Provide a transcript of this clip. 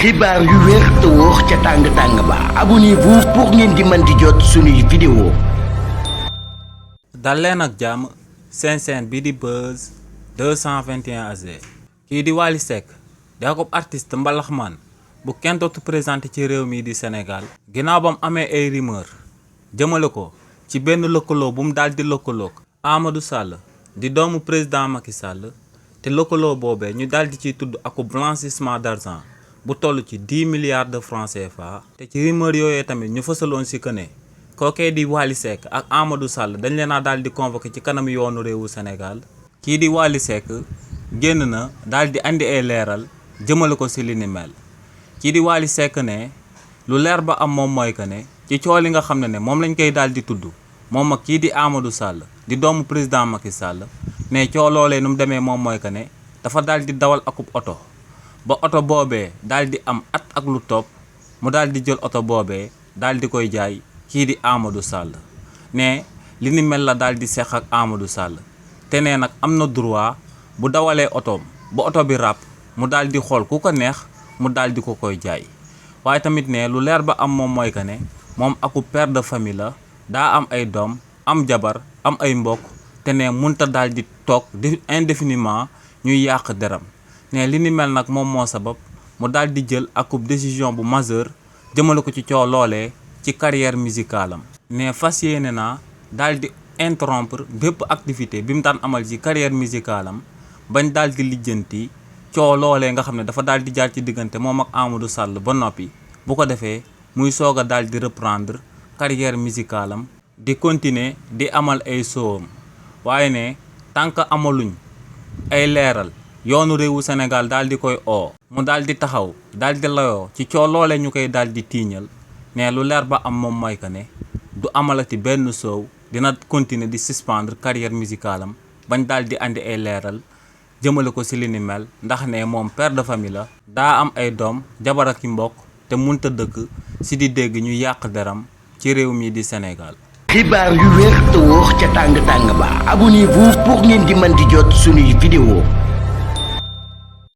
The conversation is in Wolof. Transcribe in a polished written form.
xibaar yu wér te wóor ca tàng-tàng ba abonnez-vous pour ngeen di mën di jot suñuy vidéo. dal leen ak jàmm seen chaîne bi di Buzz 221 AG. kii di Wally Seck di ak artiste mbalaxmaan bu kenn dootu présenté ci réew mi di Sénégal ginnaaw ba mu amee ay rumeur jëmale ko ci benn lëkkaloo bu mu daal di lëkkaloog Amadou Sall di doomu président Macky Sall te lëkkaloo boobee ñu daal di ciy tudd ak blanchissement d'argent bu toll ci 10 milliards de francs CFA. te ci rumeur yooyee tamit ñu fësaloon si que ne kookee di Wally Seck ak Amadou Sall dañ leen a daal di convoqué ci kanam yoonu réewu Sénégal. kii di Wally Seck génn na daal di andi ay leeral jëmale ko si li ni mel. kii di Wally Seck ne lu leer ba am moom mooy que ne ci coow li nga xam ne moom lañ koy daal di tudd moom ak kii di Amadou Sall di doomu président Macky Sall ne coow loolee nu mu demee moom mooy que ne dafa daal di dawal akub oto. ba oto boobee daal di am at ak lu topp mu daal di jël oto boobee daal di koy jaay kii di Amadou Sall ne li ni mel la daal di seq ak Amadou Sall te ne nag am na droit bu dawalee otoom ba oto bi ràpp mu daal di xool ku ko neex mu daal di ko koy jaay. waaye tamit ne lu leer ba am moom mooy que ne moom aku père de famille la daa am ay doom am jabar am ay mbokk te ne munta daal di toog indéfiniment ñuy yàq deram ne li ni mel nag moom moo sabab mu daal di jël akub décision bu majeure jëmale ko ci coow loolee ci carrière musicale am. ne fas yéene naa daal di interrompre bépp activité bi mu daan amal ci carrière musicale am bañ daal di lijjanti coow loolee nga xam ne dafa daal di jaar ci diggante moom ak Amadou Sall ba noppi bu ko defee muy soog a daal di reprendre carrière musicale am di continuer di amal ay showam. waaye ne tant que amaluñ ay leeral yoonu réewu Sénégal daal di koy oo mu daal di taxaw daal di layoo ci coow loolee ñu koy daal di tiiñal ne lu leer ba am moom mooy que ne du amalati benn show dina continuer di suspendre carrière musicale am bañ daal di andi ay leeral jëmale ko si li ni mel ndax ne moom père de famille la daa am ay doom jabar ak i mbokk te munta dëkk si di dégg ñu yàq deram ci réew mi di Sénégal. xibaar yu wér te wóor ca tàng-tàng ba abonnez-vous pour ngeen di mën di jot suñuy vidéo.